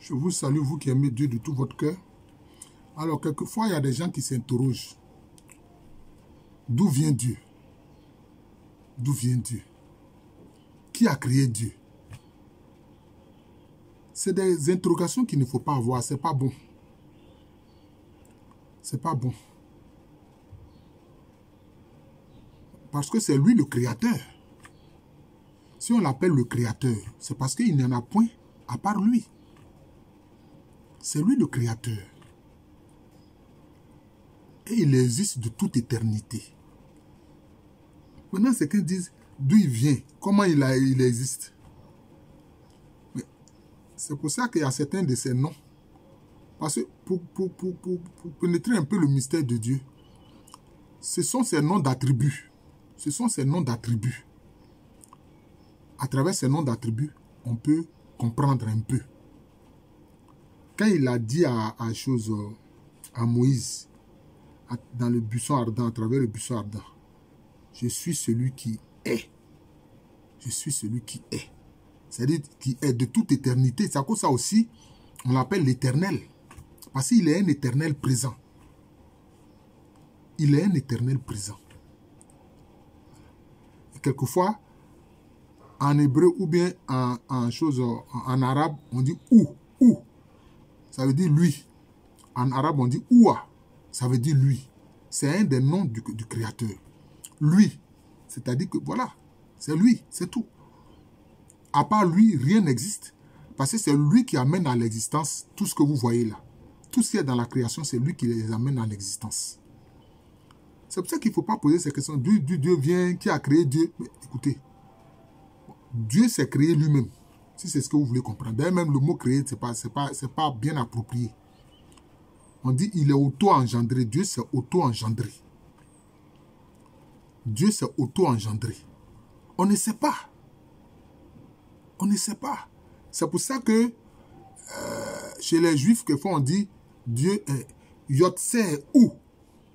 Je vous salue, vous qui aimez Dieu de tout votre cœur. Alors, quelquefois, il y a des gens qui s'interrogent. D'où vient Dieu? D'où vient Dieu? Qui a créé Dieu? C'est des interrogations qu'il ne faut pas avoir. C'est pas bon. C'est pas bon. Parce que c'est lui le créateur. Si on l'appelle le créateur, c'est parce qu'il n'y en a point à part lui. C'est lui le créateur. Et il existe de toute éternité. Maintenant, certains disent d'où il vient, comment il existe. C'est pour ça qu'il y a certains de ces noms. Parce que pour pénétrer un peu le mystère de Dieu, ce sont ces noms d'attributs. Ce sont ces noms d'attributs. À travers ces noms d'attributs, on peut comprendre un peu. Quand il a dit à Moïse, dans le buisson ardent, à travers le buisson ardent, je suis celui qui est. Je suis celui qui est. C'est-à-dire qui est de toute éternité. C'est à cause de ça aussi, on l'appelle l'éternel. Parce qu'il est un éternel présent. Il est un éternel présent. Et quelquefois, en hébreu ou bien en arabe, on dit ou. Ça veut dire lui. En arabe, on dit oua. Ça veut dire lui. C'est un des noms du Créateur. Lui. C'est-à-dire que voilà, c'est lui, c'est tout. À part lui, rien n'existe. Parce que c'est lui qui amène à l'existence tout ce que vous voyez là. Tout ce qui est dans la création, c'est lui qui les amène à l'existence. C'est pour ça qu'il ne faut pas poser ces questions. D'où Dieu vient, qui a créé Dieu? Mais écoutez, Dieu s'est créé lui-même. Si c'est ce que vous voulez comprendre. D'ailleurs, même le mot créé, ce n'est pas bien approprié. On dit il est auto-engendré. Dieu s'est auto-engendré. Dieu s'est auto-engendré. On ne sait pas. On ne sait pas. C'est pour ça que chez les Juifs, quelquefois on dit Dieu est Yotse ou.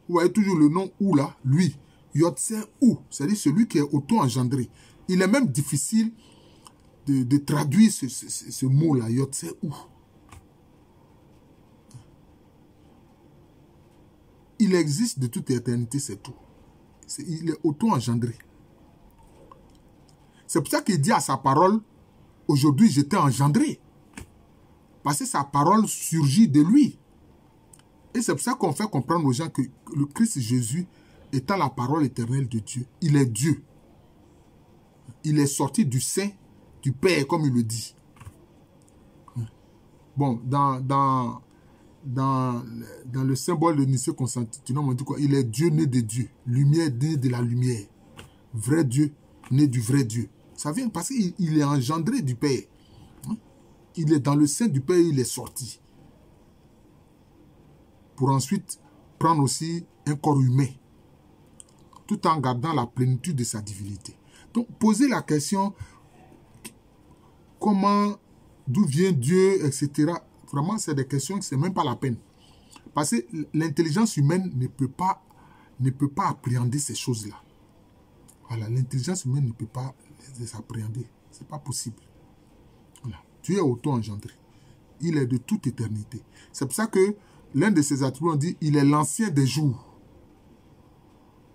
Vous voyez toujours le nom ou là, lui. Yotse ou. C'est-à-dire celui qui est auto-engendré. Il est même difficile de traduire ce mot-là, Yotse ou. Il existe de toute éternité, c'est tout. Il est auto-engendré. C'est pour ça qu'il dit à sa parole, aujourd'hui je t'ai engendré. Parce que sa parole surgit de lui. Et c'est pour ça qu'on fait comprendre aux gens que le Christ Jésus étant la parole éternelle de Dieu, il est Dieu. Il est sorti du sein du Père, comme il le dit. Bon, dans le symbole de Nicée-Constantinople, on dit quoi? Il est Dieu né de Dieu, lumière née de la lumière, vrai Dieu né du vrai Dieu. Ça vient parce qu'il est engendré du Père. Il est dans le sein du Père, il est sorti. Pour ensuite prendre aussi un corps humain, tout en gardant la plénitude de sa divinité. Donc, poser la question, comment, d'où vient Dieu, etc. Vraiment, c'est des questions que ce n'est même pas la peine. Parce que l'intelligence humaine ne peut pas appréhender ces choses-là. Voilà, l'intelligence humaine ne peut pas les appréhender. Ce n'est pas possible. Voilà. Dieu est auto-engendré. Il est de toute éternité. C'est pour ça que l'un de ses attributs, on dit, il est l'ancien des jours.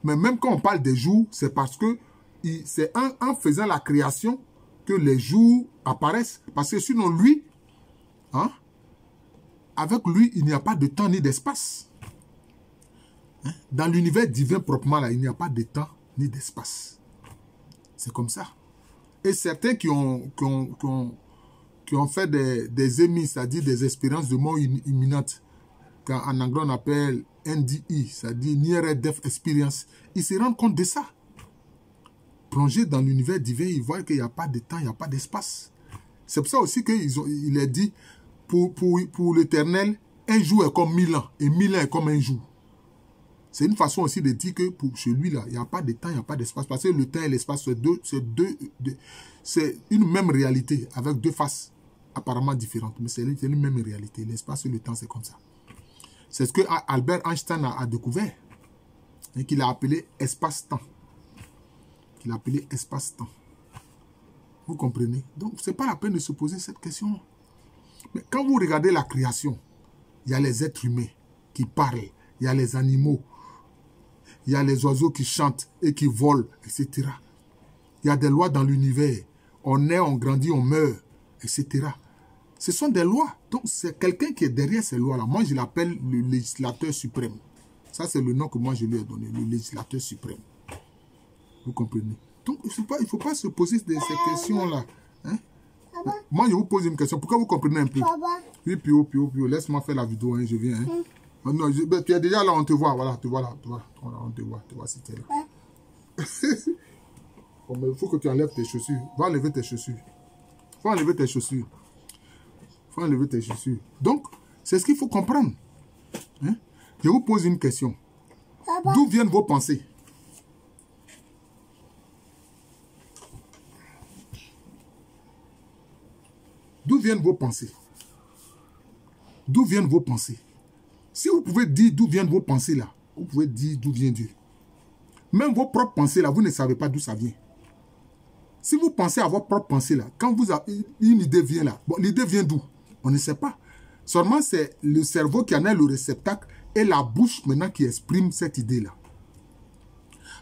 Mais même quand on parle des jours, c'est parce que c'est en faisant la création que les jours apparaissent. Parce que sinon, lui, avec lui, il n'y a pas de temps ni d'espace. Dans l'univers divin proprement, là, il n'y a pas de temps ni d'espace. C'est comme ça. Et certains qui ont fait des émis, c'est-à-dire des expériences de mort imminente, qu'en anglais on appelle NDE, c'est-à-dire Near Death Experience, ils se rendent compte de ça. Plongés dans l'univers divin, ils voient qu'il n'y a pas de temps, il n'y a pas d'espace. C'est pour ça aussi qu'il est dit, pour l'Éternel, un jour est comme 1000 ans, et 1000 ans est comme un jour. C'est une façon aussi de dire que pour celui-là, il n'y a pas de temps, il n'y a pas d'espace. Parce que le temps et l'espace, c'est une même réalité, avec deux faces apparemment différentes. Mais c'est une même réalité. L'espace et le temps, c'est comme ça. C'est ce que Albert Einstein a découvert. Et qu'il a appelé espace-temps. Qu'il a appelé espace-temps. Vous comprenez? Donc, ce n'est pas la peine de se poser cette question. Mais quand vous regardez la création, il y a les êtres humains qui parlent, il y a les animaux, il y a les oiseaux qui chantent et qui volent, etc. Il y a des lois dans l'univers. On naît, on grandit, on meurt, etc. Ce sont des lois. Donc, c'est quelqu'un qui est derrière ces lois-là. Moi, je l'appelle le législateur suprême. Ça, c'est le nom que moi, je lui ai donné, le législateur suprême. Vous comprenez? Donc, il ne faut pas se poser ces questions-là. Hein? Moi, je vous pose une question. Pourquoi vous comprenez un peu? Oui, Pio. Laisse-moi faire la vidéo, hein, je viens. Hein? Non, tu es déjà là, on te voit. Voilà, tu vois là. On te voit si tu es là. Bon, mais il faut que tu enlèves tes chaussures. Va enlever tes chaussures. Faut enlever tes chaussures. Donc, c'est ce qu'il faut comprendre. Hein? Je vous pose une question. D'où viennent vos pensées? D'où viennent vos pensées? D'où viennent vos pensées? Si vous pouvez dire d'où viennent vos pensées là, vous pouvez dire d'où vient Dieu. Même vos propres pensées là, vous ne savez pas d'où ça vient. Si vous pensez à vos propres pensées là, quand vous avez une idée vient là, bon, l'idée vient d'où? On ne sait pas. Seulement c'est le cerveau qui en est le réceptacle et la bouche maintenant qui exprime cette idée là.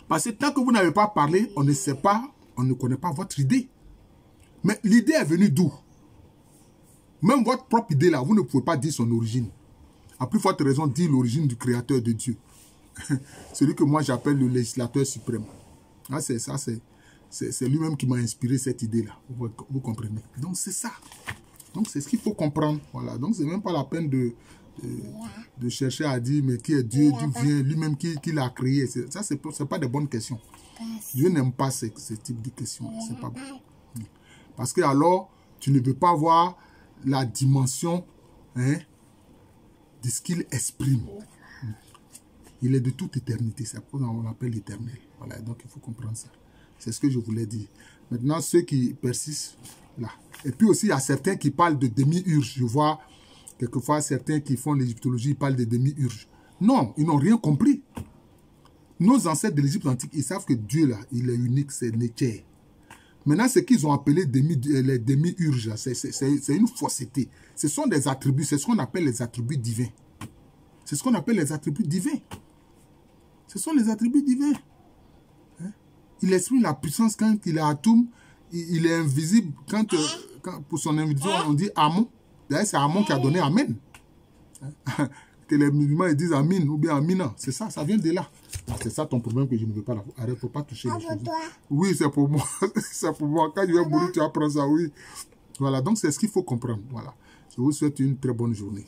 Parce que tant que vous n'avez pas parlé, on ne sait pas, on ne connaît pas votre idée. Mais l'idée est venue d'où? Même votre propre idée là, vous ne pouvez pas dire son origine. À plus forte raison, dire l'origine du créateur de Dieu. Celui que moi j'appelle le législateur suprême. Ah, c'est ça, c'est lui-même qui m'a inspiré cette idée-là. Vous comprenez? Donc c'est ça. Donc c'est ce qu'il faut comprendre. Voilà. Donc c'est même pas la peine de chercher à dire mais qui est Dieu, d'où vient, lui-même qui l'a créé. Ça, c'est pas des bonnes questions. Dieu n'aime pas ce type de questions. C'est pas bon. Parce que alors, tu ne peux pas voir la dimension de ce qu'il exprime. Il est de toute éternité. C'est pour ça qu'on l'appelle l'éternel. Voilà, donc il faut comprendre ça. C'est ce que je voulais dire. Maintenant, ceux qui persistent là. Et puis aussi, il y a certains qui parlent de demi-urge. Je vois quelquefois certains qui font l'égyptologie, ils parlent de demi-urge. Non, ils n'ont rien compris. Nos ancêtres de l'Égypte antique, ils savent que Dieu, là, il est unique, c'est Nétcher. Maintenant, ce qu'ils ont appelé les demi-urges, c'est une fausseté. Ce sont des attributs, c'est ce qu'on appelle les attributs divins. C'est ce qu'on appelle les attributs divins. Ce sont les attributs divins. Hein? Il exprime la puissance quand il est Atum, il est invisible. Quand pour son invisible, on dit Amon. D'ailleurs, c'est Amon qui a donné Amen. Hein? Que les musulmans ils disent Amin ou bien Amina. C'est ça, ça vient de là. C'est ça ton problème que je ne veux pas. Arrête, il ne faut pas toucher les choses. Oui, c'est pour moi. C'est pour moi. Quand je vais mourir, tu apprends ça, oui. Voilà, donc c'est ce qu'il faut comprendre. Voilà. Je vous souhaite une très bonne journée.